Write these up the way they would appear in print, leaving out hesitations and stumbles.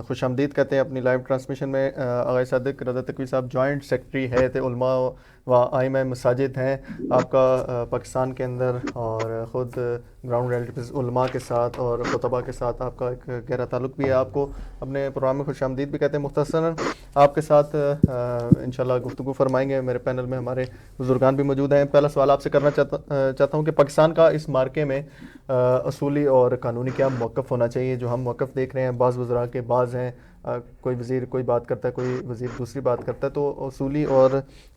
خوش آمدید کہتے ہیں اپنی لائیو ٹرانسمیشن میں۔ آغا صادق رضا تقوی صاحب جوائنٹ سیکرٹری ہے تے علماء و ائمہ مساجد ہیں آپ کا پاکستان کے اندر، اور خود گراؤنڈ ریلیٹیوز علماء کے ساتھ اور خطباء کے ساتھ آپ کا ایک گہرا تعلق بھی ہے۔ آپ کو اپنے پروگرام میں خوش آمدید بھی کہتے ہیں۔ مختصراً آپ کے ساتھ انشاءاللہ گفتگو فرمائیں گے۔ میرے پینل میں ہمارے بزرگان بھی موجود ہیں۔ پہلا سوال آپ سے کرنا چاہتا ہوں کہ پاکستان کا اس مارکے میں اصولی اور قانونی کیا موقف ہونا چاہیے؟ جو ہم موقف دیکھ رہے ہیں، بعض وزراء کے بعض ہیں، کوئی وزیر کوئی بات کرتا ہے، کوئی وزیر دوسری بات کرتا ہے، تو اصولی اور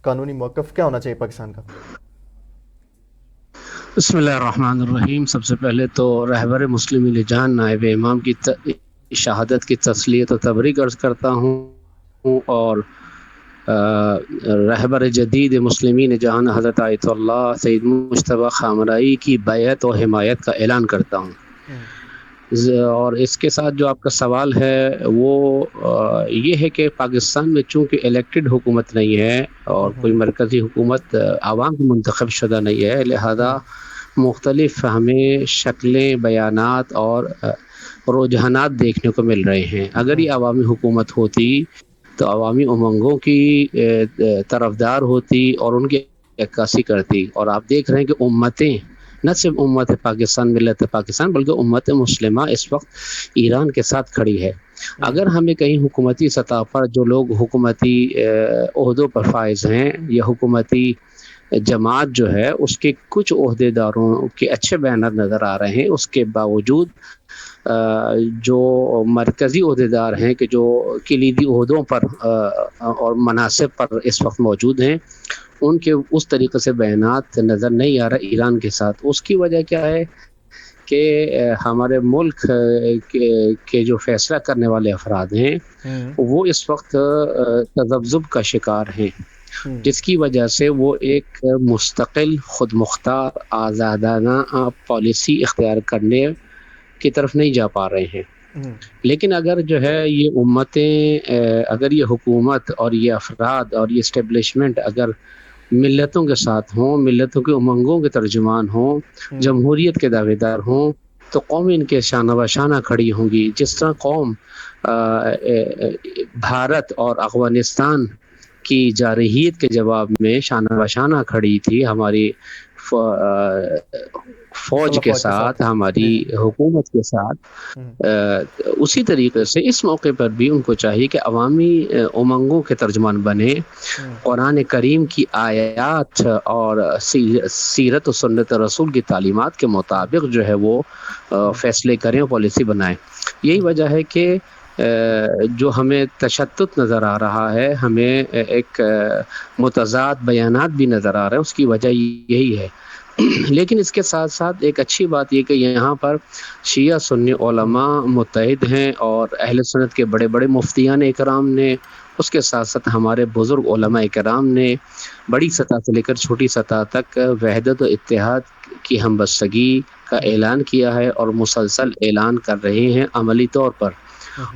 قانونی موقف کیا ہونا چاہیے پاکستان کا؟ بسم اللہ الرحمن الرحیم۔ سب سے پہلے تو رہبر مسلمین جان نائب امام کی شہادت کی تسلیت و تبریک عرض کرتا ہوں، اور رہبر جدید مسلمین جہان حضرت آیت اللہ سید مجتبیٰ خامرئی کی بیعت و حمایت کا اعلان کرتا ہوں۔ اور اس کے ساتھ جو آپ کا سوال ہے وہ یہ ہے کہ پاکستان میں چونکہ الیکٹڈ حکومت نہیں ہے اور کوئی مرکزی حکومت عوام کی منتخب شدہ نہیں ہے، لہذا مختلف ہمیں شکلیں، بیانات اور رجحانات دیکھنے کو مل رہے ہیں۔ اگر یہ عوامی حکومت ہوتی تو عوامی امنگوں کی طرفدار ہوتی اور ان کی عکاسی کرتی، اور آپ دیکھ رہے ہیں کہ امتیں، نہ صرف امت پاکستان، ملت پاکستان، بلکہ امت مسلمہ اس وقت ایران کے ساتھ کھڑی ہے۔ اگر ہمیں کہیں حکومتی سطح پر جو لوگ حکومتی عہدوں پر فائز ہیں یا حکومتی جماعت جو ہے اس کے کچھ عہدے داروں کے اچھے بیانات نظر آ رہے ہیں، اس کے باوجود جو مرکزی عہدیدار ہیں کہ جو کلیدی عہدوں پر اور مناصب پر اس وقت موجود ہیں، ان کے اس طریقے سے بیانات نظر نہیں آ رہا ایران کے ساتھ۔ اس کی وجہ کیا ہے کہ ہمارے ملک کے جو فیصلہ کرنے والے افراد ہیں وہ اس وقت تذبذب کا شکار ہیں، جس کی وجہ سے وہ ایک مستقل، خود مختار، آزادانہ پالیسی اختیار کرنے کی طرف نہیں جا پا رہے ہیں۔ لیکن اگر جو ہے یہ امتیں، اگر یہ حکومت اور یہ افراد اور یہ اسٹیبلشمنٹ اگر ملتوں کے ساتھ ہوں، ملتوں کے امنگوں کے ترجمان ہوں، جمہوریت کے دعوے دار ہوں، تو قوم ان کے شانہ بشانہ کھڑی ہوں گی۔ جس طرح قوم بھارت اور افغانستان کی جارحیت کے جواب میں شانہ بشانہ کھڑی تھی ہماری فوج کے ساتھ، ہماری حکومت کے ساتھ، اسی طریقے سے اس موقع پر بھی ان کو چاہیے کہ عوامی امنگوں کے ترجمان بنے، قرآن کریم کی آیات اور سیرت و سنت رسول کی تعلیمات کے مطابق جو ہے وہ فیصلے کریں، پالیسی بنائیں۔ یہی وجہ ہے کہ جو ہمیں تشدد نظر آ رہا ہے، ہمیں ایک متضاد بیانات بھی نظر آ رہے ہیں، اس کی وجہ یہی ہے۔ لیکن اس کے ساتھ ساتھ ایک اچھی بات یہ کہ یہاں پر شیعہ سنی علماء متحد ہیں، اور اہل سنت کے بڑے بڑے مفتیان اکرام نے، اس کے ساتھ ساتھ ہمارے بزرگ علماء کرام نے بڑی سطح سے لے کر چھوٹی سطح تک وحدت و اتحاد کی ہمبستگی کا اعلان کیا ہے، اور مسلسل اعلان کر رہے ہیں عملی طور پر۔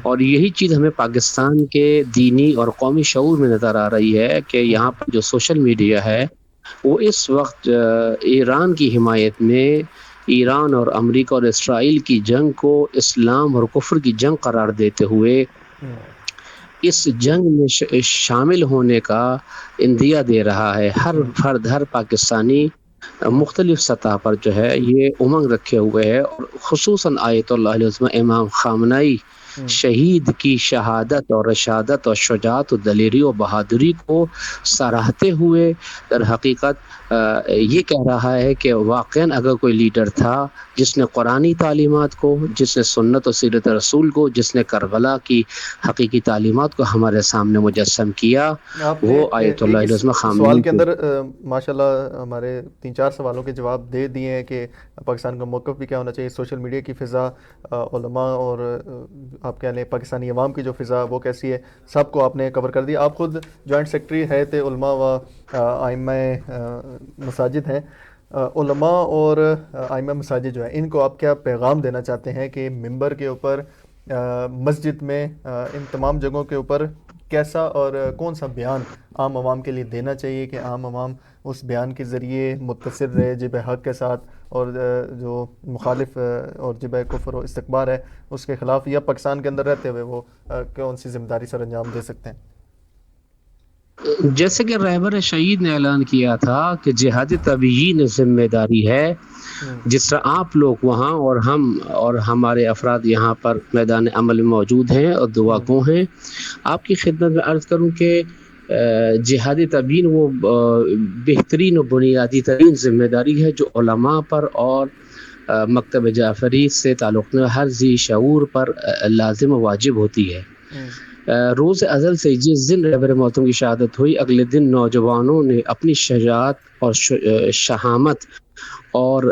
اور یہی چیز ہمیں پاکستان کے دینی اور قومی شعور میں نظر آ رہی ہے کہ یہاں پر جو سوشل میڈیا ہے وہ اس وقت ایران کی حمایت میں، ایران اور امریکہ اور اسرائیل کی جنگ کو اسلام اور کفر کی جنگ قرار دیتے ہوئے اس جنگ میں شامل ہونے کا اندیہ دے رہا ہے۔ ہر فرد، ہر پاکستانی مختلف سطح پر جو ہے یہ امنگ رکھے ہوئے ہے، اور خصوصاً آیت اللہ علیہ وسلم امام خامنئی شہید کی شہادت اور رشادت اور شجاعت و دلیری و بہادری کو سراہتے ہوئے در حقیقت یہ کہہ رہا ہے کہ واقعاً اگر کوئی لیڈر تھا جس نے قرآنی تعلیمات کو، جس نے سنت و سیرت رسول کو، جس نے کربلا کی حقیقی تعلیمات کو ہمارے سامنے مجسم کیا، وہ آیت اللہ علیہ وسلم خامنئی۔ سوال کے اندر ماشاءاللہ ہمارے 3-4 سوالوں کے جواب دے دیے ہیں کہ پاکستان کا موقف بھی کیا ہونا چاہیے، سوشل میڈیا کی فضا، علماء اور آپ کہہ لیں پاکستانی عوام کی جو فضا وہ کیسی ہے، سب کو آپ نے کور کر دیا۔ آپ خود جوائنٹ سیکرٹری ہے تے علماء و ائمہ مساجد ہیں۔ علماء اور ائمہ مساجد جو ہیں، ان کو آپ کیا پیغام دینا چاہتے ہیں کہ ممبر کے اوپر، مسجد میں، ان تمام جگہوں کے اوپر کیسا اور کون سا بیان عام عوام کے لیے دینا چاہیے کہ عام عوام اس بیان کے ذریعے متصل رہے جب حق کے ساتھ، اور جو مخالف اور جب کفر و استکبار ہے اس کے خلاف، یا پاکستان کے اندر رہتے ہوئے وہ کون سی ذمہ داری سر انجام دے سکتے ہیں؟ جیسے کہ رہبر شہید نے اعلان کیا تھا کہ جہاد تبیین ذمہ داری ہے، جس طرح آپ لوگ وہاں اور ہم اور ہمارے افراد یہاں پر میدان عمل میں موجود ہیں اور دعا گو ہیں، آپ کی خدمت میں عرض کروں کہ جہاد تبیین وہ بہترین و بنیادی ترین ذمہ داری ہے جو علماء پر اور مکتب جعفری سے تعلق میں ہر ذی شعور پر لازم و واجب ہوتی ہے۔ روز ازل سے جس دن رہبر محترم کی شہادت ہوئی، اگلے دن نوجوانوں نے اپنی شجاعت اور شہامت اور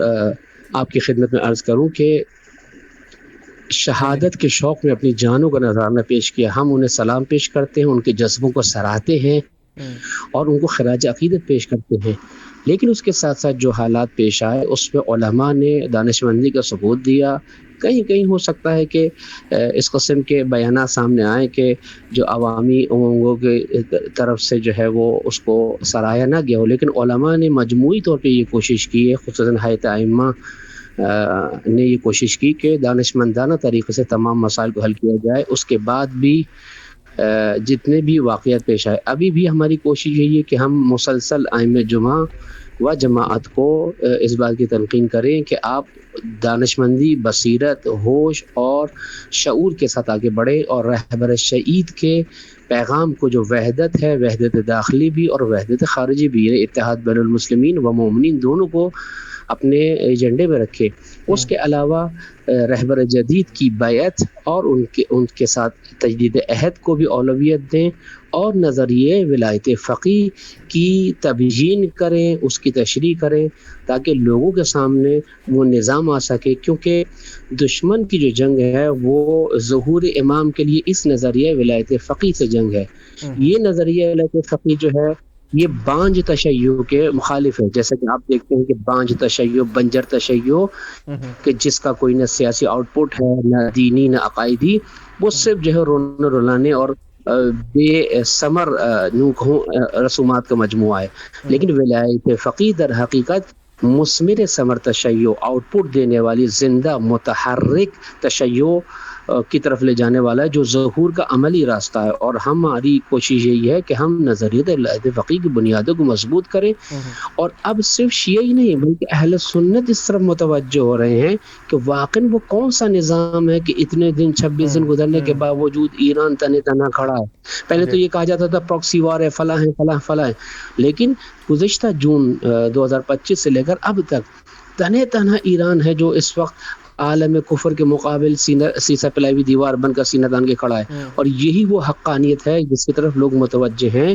آپ کی خدمت میں عرض کروں کہ شہادت کے شوق میں اپنی جانوں کا نذرانہ پیش کیا۔ ہم انہیں سلام پیش کرتے ہیں، ان کے جذبوں کو سراہتے ہیں اور ان کو خراج عقیدت پیش کرتے ہیں، لیکن اس کے ساتھ ساتھ جو حالات پیش آئے اس میں علماء نے دانشمندی کا ثبوت دیا۔ کہیں کہیں ہو سکتا ہے کہ اس قسم کے بیانات سامنے آئیں کہ جو عوامی امنگوں کے طرف سے جو ہے وہ اس کو سراہا نہ گیا ہو، لیکن علماء نے مجموعی طور پہ یہ کوشش کی ہے، خصوصاً ہیئت ائمہ نے یہ کوشش کی کہ دانشمندانہ طریقے سے تمام مسائل کو حل کیا جائے۔ اس کے بعد بھی جتنے بھی واقعات پیش آئے، ابھی بھی ہماری کوشش یہی ہے کہ ہم مسلسل ائمہ جمعہ و جماعت کو اس بات کی تلقین کریں کہ آپ دانشمندی، بصیرت، ہوش اور شعور کے ساتھ آگے بڑھیں اور رہبر شہید کے پیغام کو جو وحدت ہے، وحدت داخلی بھی اور وحدت خارجی بھی، یعنی اتحاد بین المسلمین و مومنین دونوں کو اپنے ایجنڈے میں رکھے۔ اس کے علاوہ رہبر جدید کی بیعت اور ان کے ساتھ تجدید عہد کو بھی اولویت دیں اور نظریے ولایت فقیہ کی تبیین کریں، اس کی تشریح کریں تاکہ لوگوں کے سامنے وہ نظام آ سکے، کیونکہ دشمن کی جو جنگ ہے وہ ظہور امام کے لیے اس نظریہ ولایت فقیہ سے جنگ ہے۔ یہ نظریہ ولایت فقیہ جو ہے یہ بانج تشیع کے مخالف ہے، جیسے کہ آپ دیکھتے ہیں کہ بانج تشیع، بنجر تشیع کہ جس کا کوئی نہ سیاسی آؤٹ پٹ ہے، نہ دینی نہ عقائدی، وہ صرف جو ہے رونے رلانے اور بے ثمر رسومات کا مجموعہ ہے۔ لیکن ولایت فقیہ در حقیقت مثمر ثمر تشیع، آؤٹ پٹ دینے والی زندہ متحرک تشیع کی طرف لے جانے والا ہے، جو ظہور کا عملی راستہ ہے۔ اور ہماری کوشش یہی ہے کہ ہم نظریہ ولایت فقیہ کی بنیادوں کو مضبوط کریں، اور اب صرف شیعہ ہی نہیں بلکہ اہل سنت اس طرف متوجہ ہو رہے ہیں کہ واقعاً وہ کون سا نظام ہے کہ اتنے دن 26 دن گزرنے کے باوجود ایران تنے تنہا کھڑا ہے۔ پہلے تو یہ کہا جاتا تھا پراکسی وار ہے، فلاں ہے فلاں فلاں ہے، لیکن گزشتہ جون 2025 سے لے کر اب تک تنے تنہا ایران ہے جو اس وقت عالم کفر کے مقابل سیسا پلائی ہوئی دیوار بن کر سینہ تان کے کھڑا ہے، اور یہی وہ حقانیت ہے جس کی طرف لوگ متوجہ ہیں۔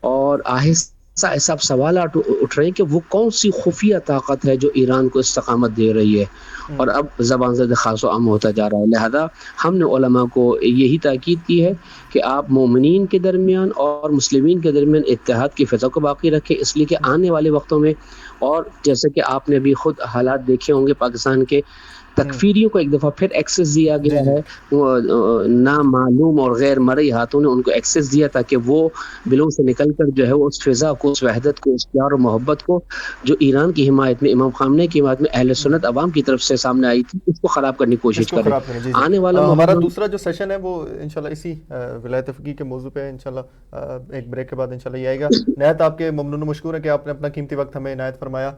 اور آہستہ ایسا سوالات اٹھ رہے ہیں کہ وہ کون سی خفیہ طاقت ہے جو ایران کو استقامت دے رہی ہے، اور اب زبان زد خاص و عام ہوتا جا رہا ہے۔ لہذا ہم نے علماء کو یہی تاکید کی ہے کہ آپ مومنین کے درمیان اور مسلمین کے درمیان اتحاد کی فضا کو باقی رکھیں، اس لیے کہ آنے والے وقتوں میں، اور جیسے کہ آپ نے بھی خود حالات دیکھے ہوں گے پاکستان کے، تکفیریوں کو ایک دفعہ پھر ایکسس دیا گیا ہے، نامعلوم اور غیر مرئی ہاتھوں نے ان کو ایکسس دیا تاکہ وہ بلوں سے نکل کر جو ہے وہ اس فضا کو، اس وحدت کو، اس پیار و محبت کو جو ایران کی حمایت میں، امام خامنہ کی حمایت میں اہل سنت عوام کی طرف سے سامنے آئی تھی، اس کو خراب کرنے کی کوشش کریں۔ آنے والا ہمارا دوسرا جو سیشن ہے وہ انشاءاللہ اسی ولایت فقیہ کے موضوع پہ انشاءاللہ ایک بریک کے بعد انشاءاللہ یہ آئے گا۔ نہایت آپ کے ممنون و مشکور ہیں کہ آپ نے اپنا قیمتی وقت ہمیں عنایت فرمایا۔